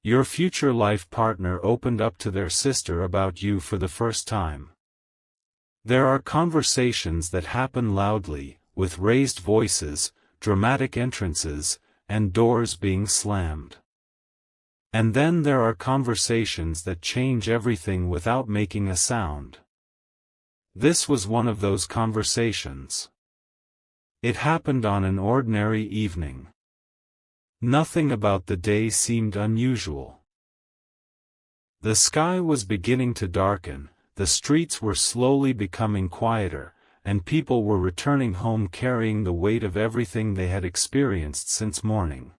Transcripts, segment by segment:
Your future life partner opened up to their sister about you for the first time. There are conversations that happen loudly, with raised voices, dramatic entrances, and doors being slammed. And then there are conversations that change everything without making a sound. This was one of those conversations. It happened on an ordinary evening. Nothing about the day seemed unusual. The sky was beginning to darken, the streets were slowly becoming quieter, and people were returning home carrying the weight of everything they had experienced since morning.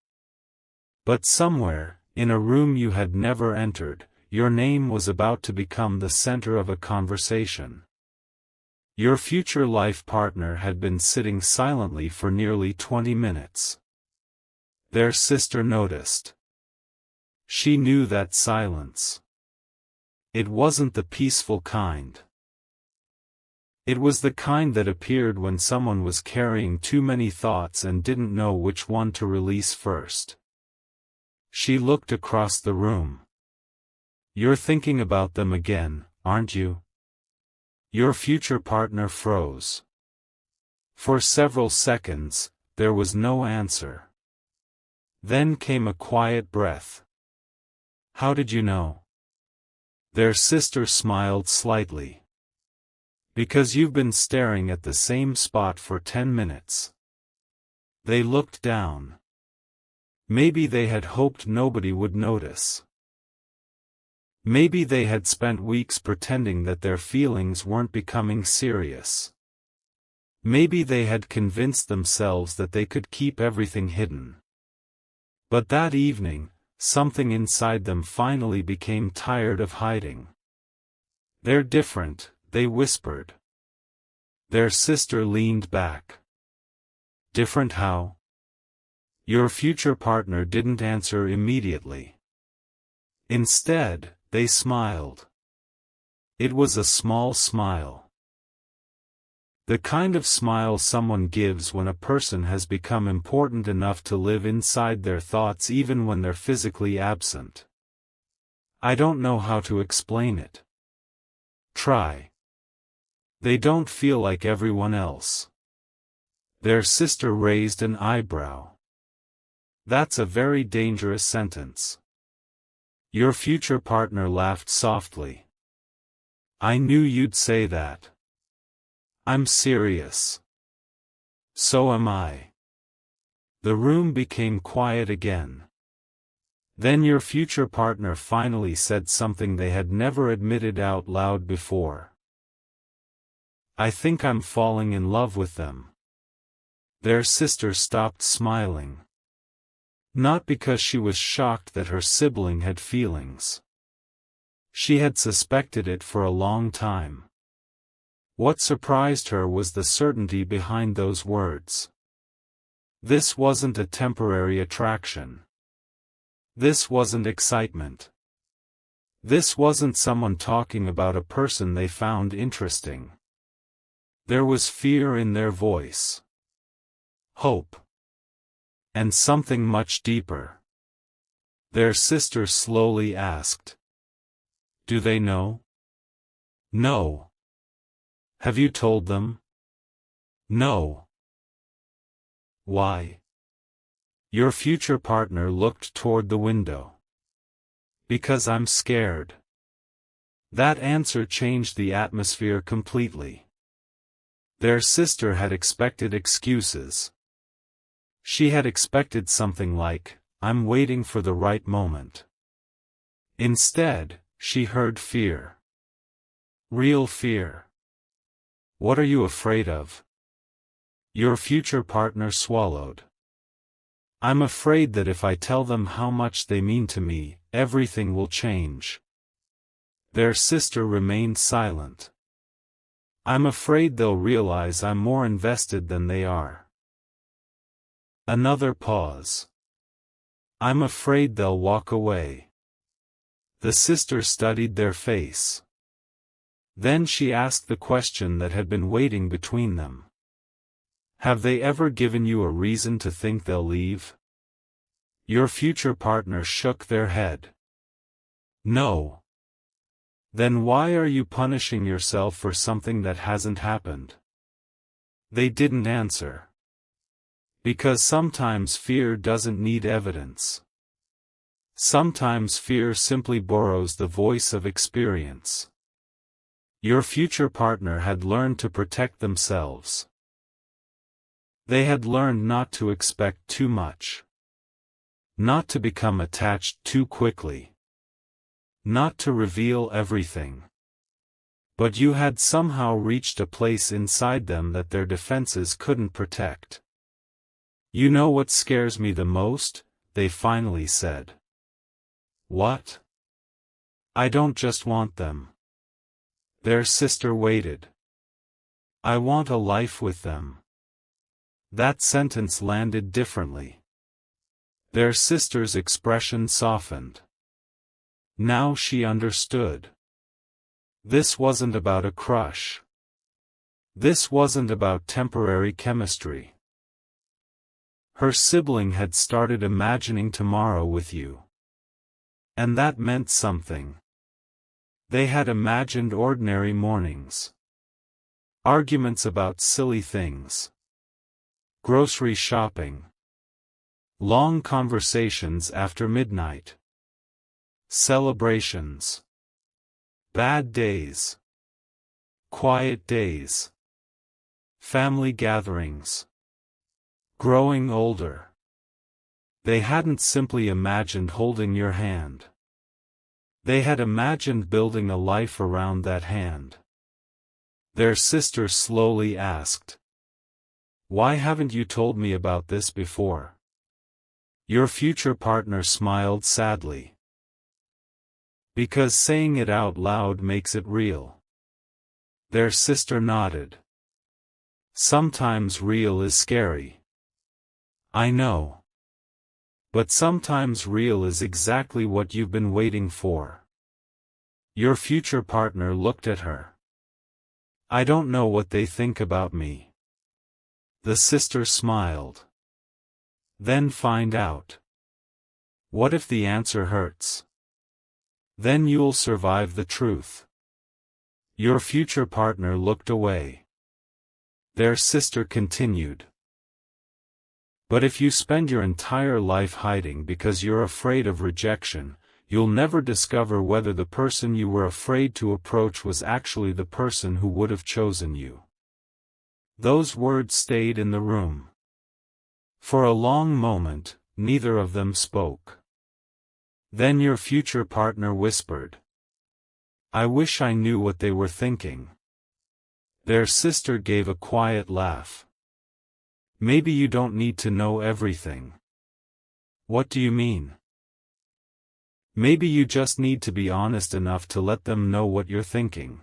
But somewhere, in a room you had never entered, your name was about to become the center of a conversation. Your future life partner had been sitting silently for nearly 20 minutes. Their sister noticed. She knew that silence. It wasn't the peaceful kind. It was the kind that appeared when someone was carrying too many thoughts and didn't know which one to release first. She looked across the room. You're thinking about them again, aren't you? Your future partner froze. For several seconds, there was no answer. Then came a quiet breath. How did you know? Their sister smiled slightly. Because you've been staring at the same spot for 10 minutes. They looked down. Maybe they had hoped nobody would notice. Maybe they had spent weeks pretending that their feelings weren't becoming serious. Maybe they had convinced themselves that they could keep everything hidden. But that evening, something inside them finally became tired of hiding. They're different, they whispered. Their sister leaned back. Different how? Your future partner didn't answer immediately. Instead, they smiled. It was a small smile. The kind of smile someone gives when a person has become important enough to live inside their thoughts even when they're physically absent. I don't know how to explain it. Try. They don't feel like everyone else. Their sister raised an eyebrow. That's a very dangerous sentence. Your future partner laughed softly. I knew you'd say that. I'm serious. So am I. The room became quiet again. Then your future partner finally said something they had never admitted out loud before. I think I'm falling in love with them. Their sister stopped smiling. Not because she was shocked that her sibling had feelings. She had suspected it for a long time. What surprised her was the certainty behind those words. This wasn't a temporary attraction. This wasn't excitement. This wasn't someone talking about a person they found interesting. There was fear in their voice. Hope. And something much deeper. Their sister slowly asked. Do they know? No. Have you told them? No. Why? Your future partner looked toward the window. Because I'm scared. That answer changed the atmosphere completely. Their sister had expected excuses. She had expected something like, I'm waiting for the right moment. Instead, she heard fear. Real fear. What are you afraid of? Your future partner swallowed. I'm afraid that if I tell them how much they mean to me, everything will change. Their sister remained silent. I'm afraid they'll realize I'm more invested than they are. Another pause. I'm afraid they'll walk away. The sister studied their face. Then she asked the question that had been waiting between them. Have they ever given you a reason to think they'll leave? Your future partner shook their head. No. Then why are you punishing yourself for something that hasn't happened? They didn't answer. Because sometimes fear doesn't need evidence. Sometimes fear simply borrows the voice of experience. Your future partner had learned to protect themselves. They had learned not to expect too much. Not to become attached too quickly. Not to reveal everything. But you had somehow reached a place inside them that their defenses couldn't protect. You know what scares me the most? They finally said. What? I don't just want them. Their sister waited. I want a life with them. That sentence landed differently. Their sister's expression softened. Now she understood. This wasn't about a crush. This wasn't about temporary chemistry. Her sibling had started imagining tomorrow with you. And that meant something. They had imagined ordinary mornings. Arguments about silly things. Grocery shopping. Long conversations after midnight. Celebrations. Bad days. Quiet days. Family gatherings. Growing older. They hadn't simply imagined holding your hand. They had imagined building a life around that hand. Their sister slowly asked. Why haven't you told me about this before? Your future partner smiled sadly. Because saying it out loud makes it real. Their sister nodded. Sometimes real is scary. I know. But sometimes real is exactly what you've been waiting for. Your future partner looked at her. I don't know what they think about me. The sister smiled. Then find out. What if the answer hurts? Then you'll survive the truth. Your future partner looked away. Their sister continued. But if you spend your entire life hiding because you're afraid of rejection, you'll never discover whether the person you were afraid to approach was actually the person who would have chosen you. Those words stayed in the room. For a long moment, neither of them spoke. Then your future partner whispered. I wish I knew what they were thinking. Their sister gave a quiet laugh. Maybe you don't need to know everything. What do you mean? Maybe you just need to be honest enough to let them know what you're thinking.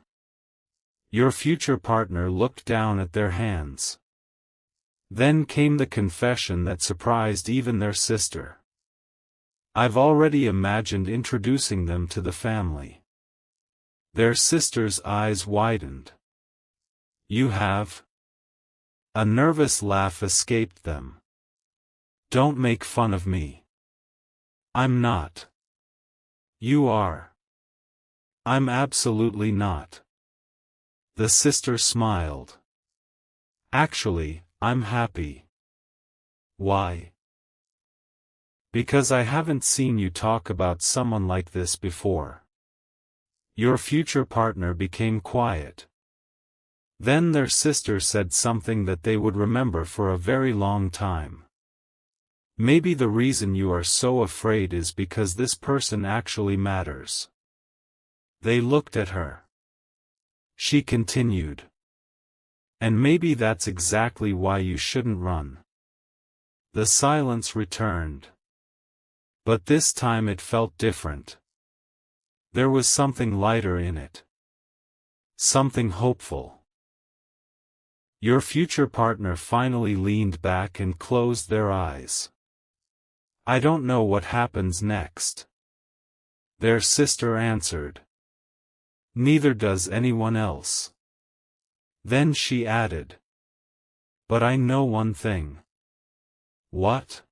Your future partner looked down at their hands. Then came the confession that surprised even their sister. I've already imagined introducing them to the family. Their sister's eyes widened. You have? A nervous laugh escaped them. Don't make fun of me. I'm not. You are. I'm absolutely not. The sister smiled. Actually, I'm happy. Why? Because I haven't seen you talk about someone like this before. Your future partner became quiet. Then their sister said something that they would remember for a very long time. Maybe the reason you are so afraid is because this person actually matters. They looked at her. She continued. And maybe that's exactly why you shouldn't run. The silence returned. But this time it felt different. There was something lighter in it. Something hopeful. Your future partner finally leaned back and closed their eyes. I don't know what happens next. Their sister answered. Neither does anyone else. Then she added. But I know one thing. What?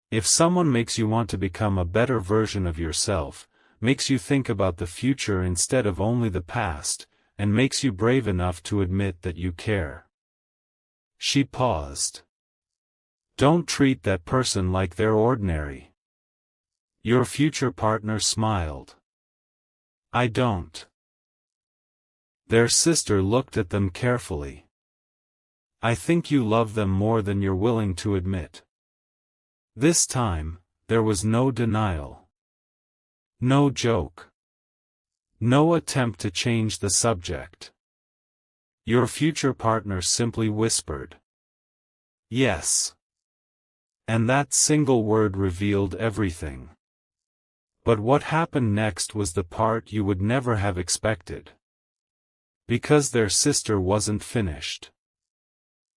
If someone makes you want to become a better version of yourself, makes you think about the future instead of only the past, and makes you brave enough to admit that you care. She paused. Don't treat that person like they're ordinary. Your future partner smiled. I don't. Their sister looked at them carefully. I think you love them more than you're willing to admit. This time, there was no denial. No joke. No attempt to change the subject. Your future partner simply whispered, yes. And that single word revealed everything. But what happened next was the part you would never have expected. Because their sister wasn't finished.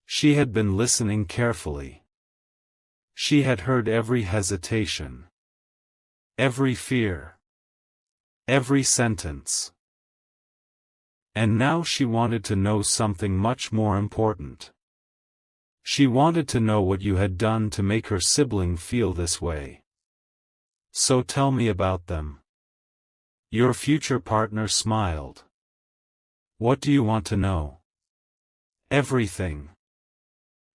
She had been listening carefully. She had heard every hesitation. Every fear. Every sentence. And now she wanted to know something much more important. She wanted to know what you had done to make her sibling feel this way. So tell me about them. Your future partner smiled. What do you want to know? Everything.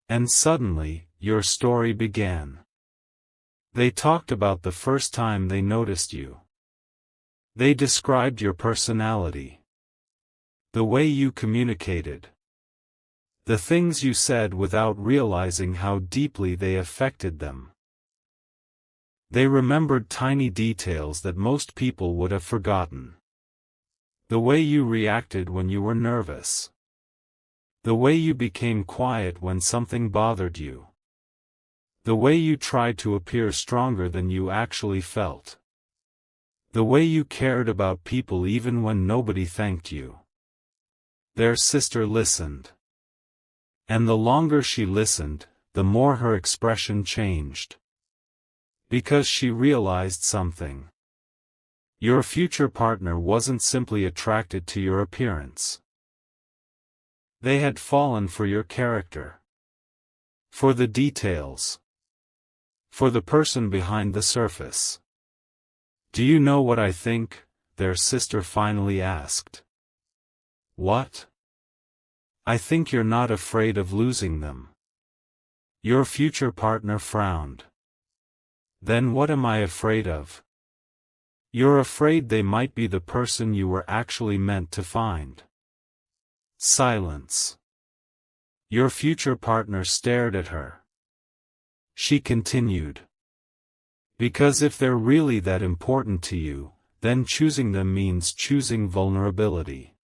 And suddenly, your story began. They talked about the first time they noticed you. They described your personality. The way you communicated. The things you said without realizing how deeply they affected them. They remembered tiny details that most people would have forgotten. The way you reacted when you were nervous. The way you became quiet when something bothered you. The way you tried to appear stronger than you actually felt. The way you cared about people even when nobody thanked you. Their sister listened. And the longer she listened, the more her expression changed. Because she realized something. Your future partner wasn't simply attracted to your appearance. They had fallen for your character. For the details. For the person behind the surface. Do you know what I think? Their sister finally asked. What? I think you're not afraid of losing them. Your future partner frowned. Then what am I afraid of? You're afraid they might be the person you were actually meant to find. Silence. Your future partner stared at her. She continued. Because if they're really that important to you, then choosing them means choosing vulnerability.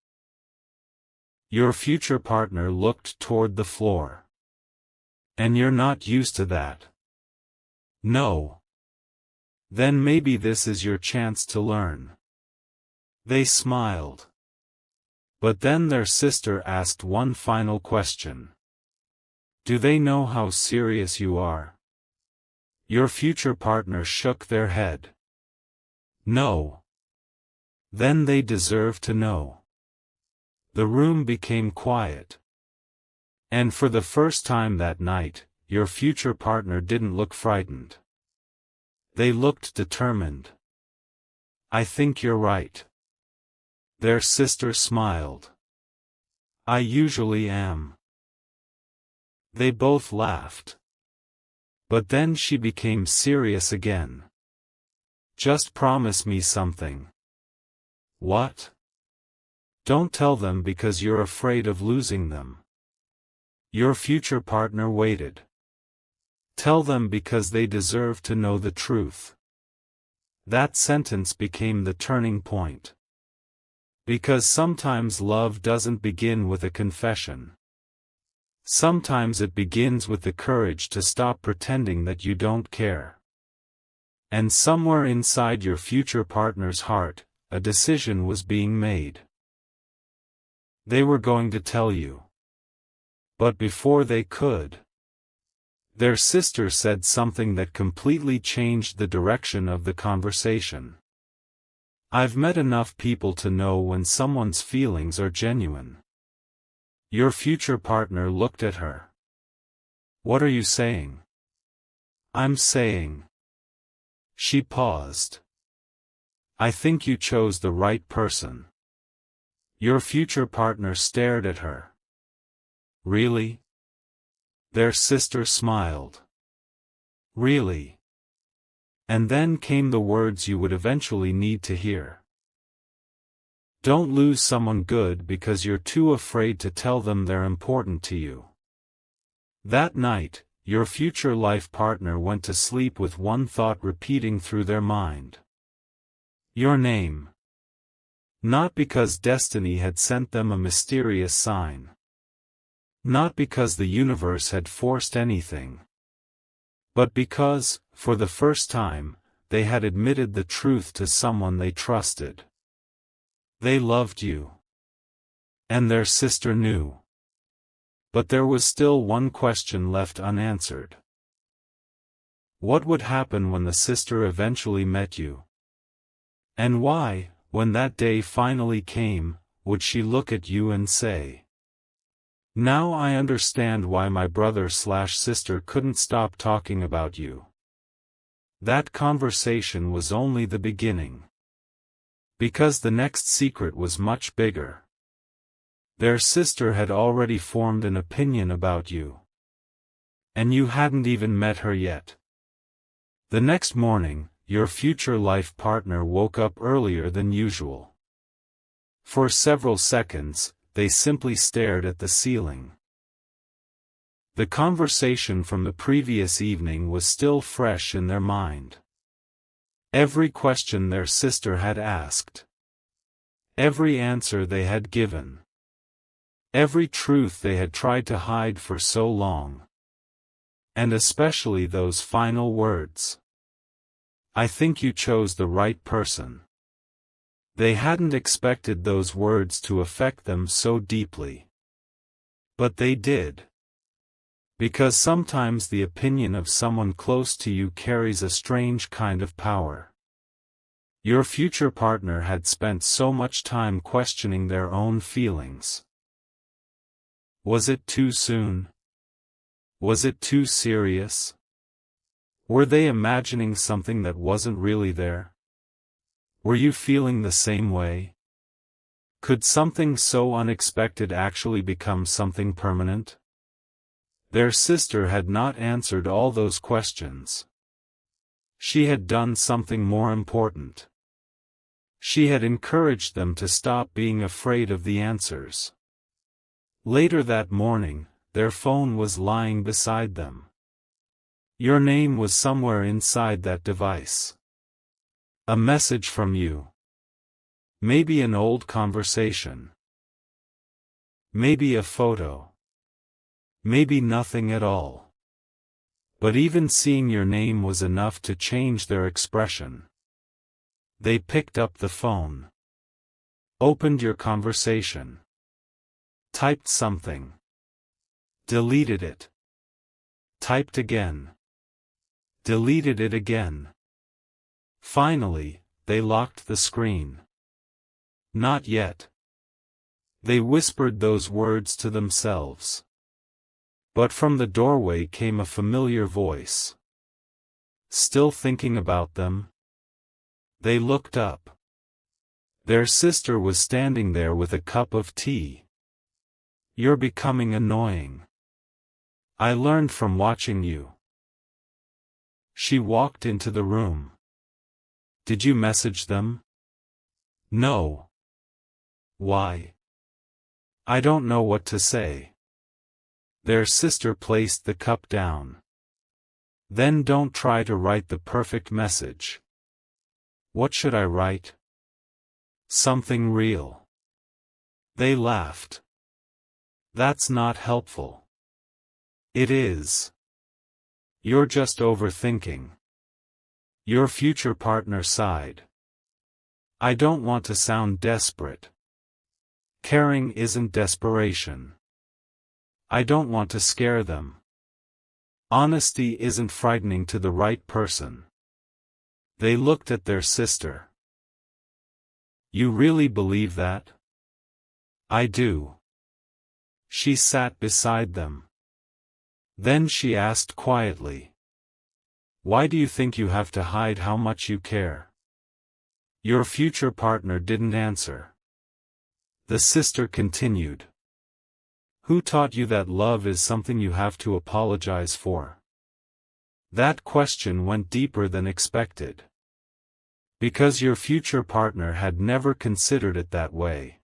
Your future partner looked toward the floor. And you're not used to that. No. Then maybe this is your chance to learn. They smiled. But then their sister asked one final question. Do they know how serious you are? Your future partner shook their head. No. Then they deserve to know. The room became quiet. And for the first time that night, your future partner didn't look frightened. They looked determined. I think you're right. Their sister smiled. I usually am. They both laughed. But then she became serious again. Just promise me something. What? Don't tell them because you're afraid of losing them. Your future partner waited. Tell them because they deserve to know the truth. That sentence became the turning point. Because sometimes love doesn't begin with a confession. Sometimes it begins with the courage to stop pretending that you don't care. And somewhere inside your future partner's heart, a decision was being made. They were going to tell you. But before they could, their sister said something that completely changed the direction of the conversation. I've met enough people to know when someone's feelings are genuine. Your future partner looked at her. What are you saying? I'm saying. She paused. I think you chose the right person. Your future partner stared at her. Really? Their sister smiled. Really? And then came the words you would eventually need to hear. Don't lose someone good because you're too afraid to tell them they're important to you. That night, your future life partner went to sleep with one thought repeating through their mind. Your name. Not because destiny had sent them a mysterious sign. Not because the universe had forced anything. But because, for the first time, they had admitted the truth to someone they trusted. They loved you. And their sister knew. But there was still one question left unanswered. What would happen when the sister eventually met you? And why, when that day finally came, would she look at you and say, "Now I understand why my brother/sister couldn't stop talking about you." That conversation was only the beginning. Because the next secret was much bigger. Their sister had already formed an opinion about you. And you hadn't even met her yet. The next morning, your future life partner woke up earlier than usual. For several seconds, they simply stared at the ceiling. The conversation from the previous evening was still fresh in their mind. Every question their sister had asked. Every answer they had given. Every truth they had tried to hide for so long. And especially those final words. I think you chose the right person. They hadn't expected those words to affect them so deeply. But they did. Because sometimes the opinion of someone close to you carries a strange kind of power. Your future partner had spent so much time questioning their own feelings. Was it too soon? Was it too serious? Were they imagining something that wasn't really there? Were you feeling the same way? Could something so unexpected actually become something permanent? Their sister had not answered all those questions. She had done something more important. She had encouraged them to stop being afraid of the answers. Later that morning, their phone was lying beside them. Your name was somewhere inside that device. A message from you. Maybe an old conversation. Maybe a photo. Maybe nothing at all. But even seeing your name was enough to change their expression. They picked up the phone. Opened your conversation. Typed something. Deleted it. Typed again. Deleted it again. Finally, they locked the screen. Not yet. They whispered those words to themselves. But from the doorway came a familiar voice. Still thinking about them? They looked up. Their sister was standing there with a cup of tea. You're becoming annoying. I learned from watching you. She walked into the room. Did you message them? No. Why? I don't know what to say. Their sister placed the cup down. Then don't try to write the perfect message. What should I write? Something real. They laughed. That's not helpful. It is. You're just overthinking. Your future partner sighed. I don't want to sound desperate. Caring isn't desperation. I don't want to scare them. Honesty isn't frightening to the right person. They looked at their sister. You really believe that? I do. She sat beside them. Then she asked quietly. Why do you think you have to hide how much you care? Your future partner didn't answer. The sister continued. Who taught you that love is something you have to apologize for? That question went deeper than expected. Because your future partner had never considered it that way.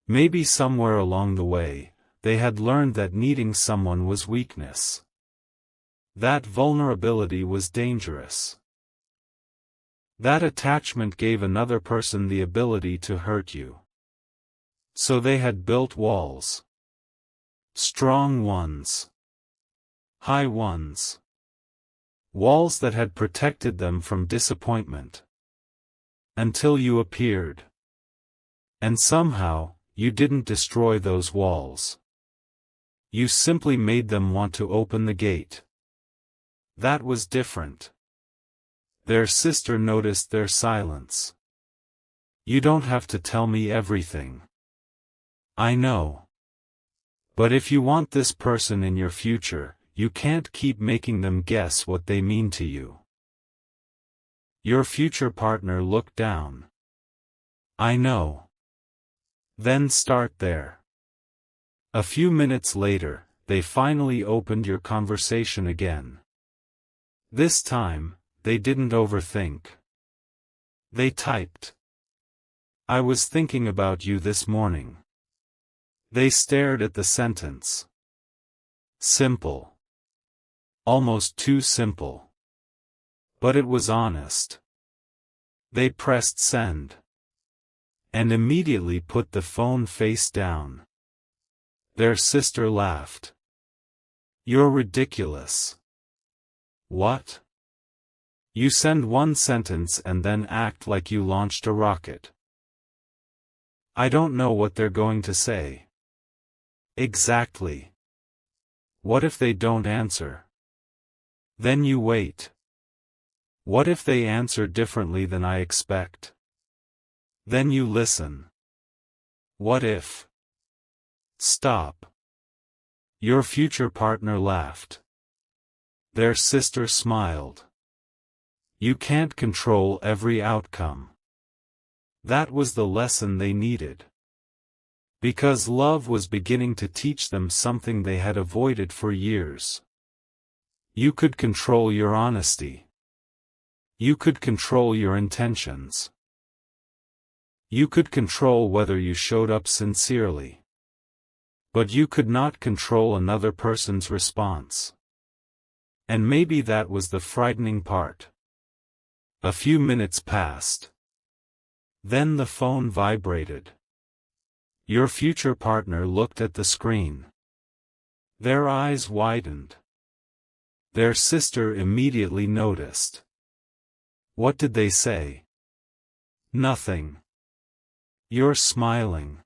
Maybe somewhere along the way, they had learned that needing someone was weakness. That vulnerability was dangerous. That attachment gave another person the ability to hurt you. So they had built walls. Strong ones. High ones. Walls that had protected them from disappointment. Until you appeared. And somehow, you didn't destroy those walls. You simply made them want to open the gate. That was different. Their sister noticed their silence. You don't have to tell me everything. I know. But if you want this person in your future, you can't keep making them guess what they mean to you. Your future partner looked down. I know. Then start there. A few minutes later, they finally opened your conversation again. This time, they didn't overthink. They typed. I was thinking about you this morning. They stared at the sentence. Simple. Almost too simple. But it was honest. They pressed send. And immediately put the phone face down. Their sister laughed. You're ridiculous. What? You send one sentence and then act like you launched a rocket. I don't know what they're going to say. Exactly. What if they don't answer? Then you wait. What if they answer differently than I expect? Then you listen. What if? Stop. Your future partner laughed. Their sister smiled. You can't control every outcome. That was the lesson they needed. Because love was beginning to teach them something they had avoided for years. You could control your honesty. You could control your intentions. You could control whether you showed up sincerely. But you could not control another person's response. And maybe that was the frightening part. A few minutes passed. Then the phone vibrated. Your future partner looked at the screen. Their eyes widened. Their sister immediately noticed. What did they say? Nothing. You're smiling.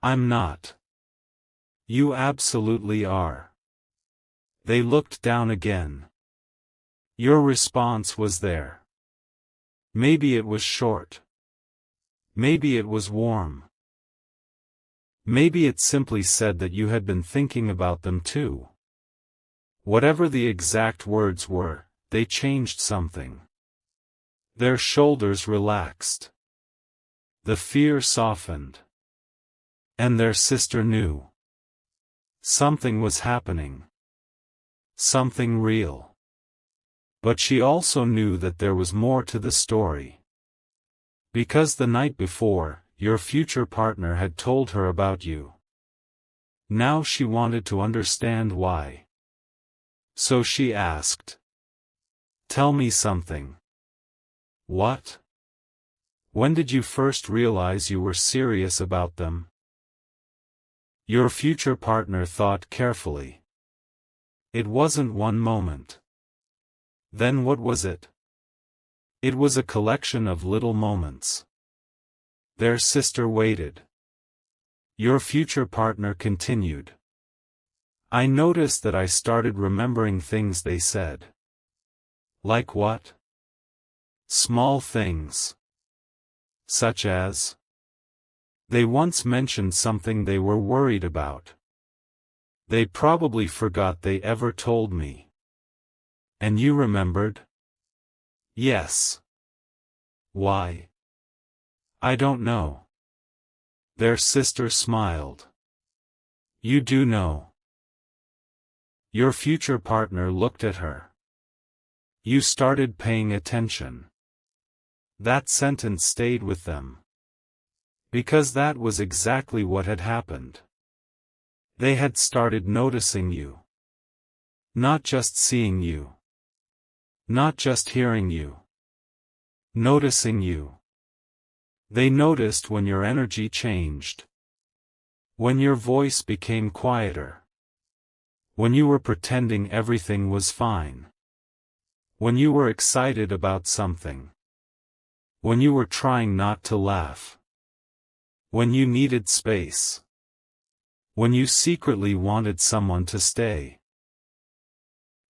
I'm not. You absolutely are. They looked down again. Your response was there. Maybe it was short. Maybe it was warm. Maybe it simply said that you had been thinking about them too. Whatever the exact words were, they changed something. Their shoulders relaxed. The fear softened. And their sister knew. Something was happening. Something real. But she also knew that there was more to the story. Because the night before, your future partner had told her about you. Now she wanted to understand why. So she asked. Tell me something. What? When did you first realize you were serious about them? Your future partner thought carefully. It wasn't one moment. Then what was it? It was a collection of little moments. Their sister waited. Your future partner continued. I noticed that I started remembering things they said. Like what? Small things. Such as? They once mentioned something they were worried about. They probably forgot they ever told me. And you remembered? Yes. Why? I don't know. Their sister smiled. You do know. Your future partner looked at her. You started paying attention. That sentence stayed with them. Because that was exactly what had happened. They had started noticing you. Not just seeing you. Not just hearing you. Noticing you. They noticed when your energy changed. When your voice became quieter. When you were pretending everything was fine. When you were excited about something. When you were trying not to laugh. When you needed space. When you secretly wanted someone to stay.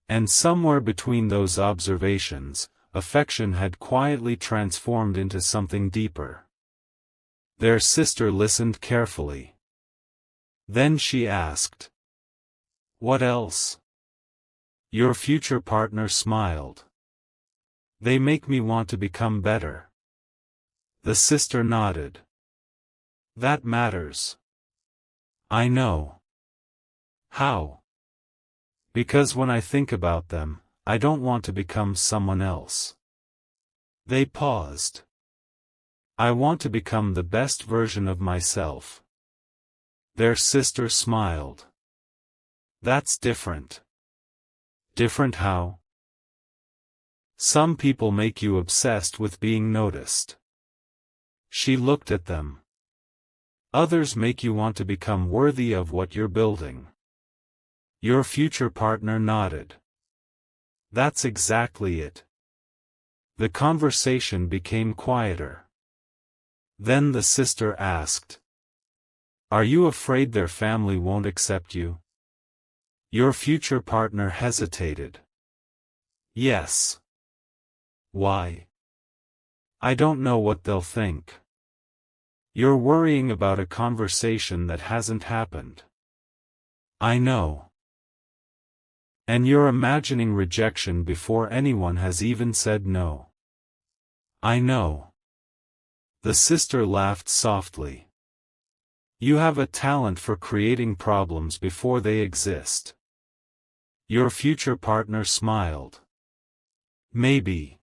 And somewhere between those observations, affection had quietly transformed into something deeper. Their sister listened carefully. Then she asked, "What else?" Your future partner smiled. "They make me want to become better." The sister nodded. "That matters." "I know." "How?" "Because when I think about them, I don't want to become someone else." They paused. "I want to become the best version of myself." Their sister smiled. "That's different." "Different how?" "Some people make you obsessed with being noticed." She looked at them. "Others make you want to become worthy of what you're building." Your future partner nodded. "That's exactly it." The conversation became quieter. Then the sister asked, "Are you afraid their family won't accept you?" Your future partner hesitated. "Yes." "Why?" "I don't know what they'll think." "You're worrying about a conversation that hasn't happened." "I know." "And you're imagining rejection before anyone has even said no." "I know." The sister laughed softly. "You have a talent for creating problems before they exist." Your future partner smiled. "Maybe.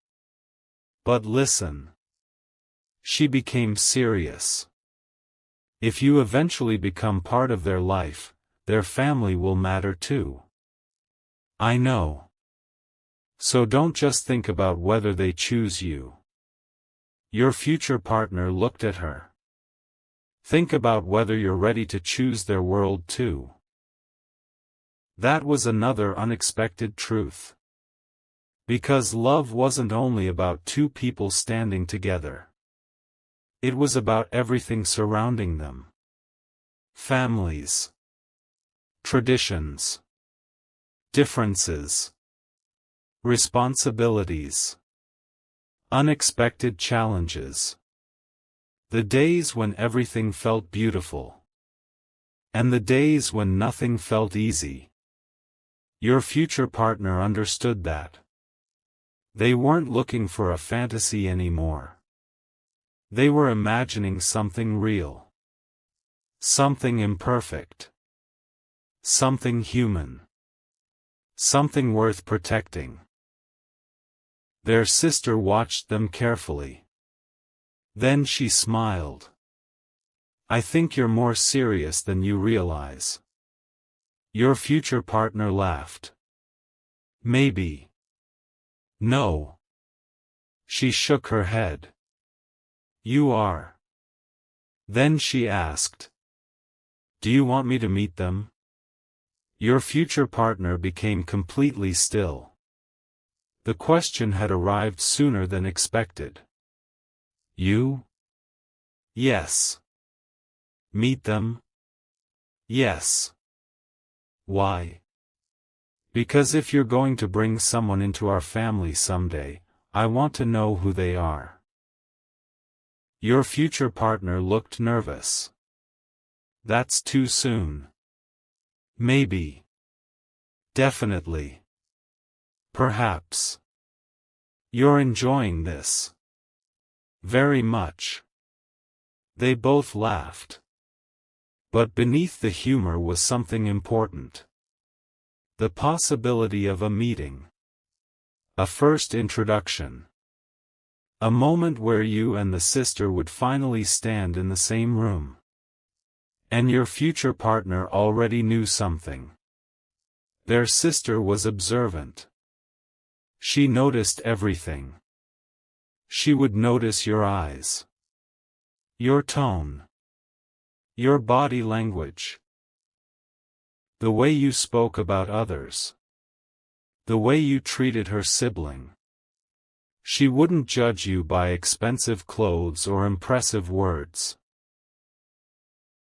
But listen." She became serious. "If you eventually become part of their life, their family will matter too." "I know. So don't just think about whether they choose you." Your future partner looked at her. "Think about whether you're ready to choose their world too." That was another unexpected truth. Because love wasn't only about two people standing together. It was about everything surrounding them. Families. Traditions. Differences. Responsibilities. Unexpected challenges. The days when everything felt beautiful. And the days when nothing felt easy. Your future partner understood that. They weren't looking for a fantasy anymore. They were imagining something real. Something imperfect. Something human. Something worth protecting. Their sister watched them carefully. Then she smiled. "I think you're more serious than you realize." Your future partner laughed. "Maybe." "No." She shook her head. "You are." Then she asked, "Do you want me to meet them?" Your future partner became completely still. The question had arrived sooner than expected. "You?" "Yes." "Meet them?" "Yes." "Why?" "Because if you're going to bring someone into our family someday, I want to know who they are." Your future partner looked nervous. "That's too soon." "Maybe." "Definitely." "Perhaps." "You're enjoying this." Very much. They both laughed. But beneath the humor was something important. The possibility of a meeting. A first introduction. A moment where you and the sister would finally stand in the same room. And your future partner already knew something. Their sister was observant. She noticed everything. She would notice your eyes. Your tone. Your body language. The way you spoke about others. The way you treated her sibling. She wouldn't judge you by expensive clothes or impressive words.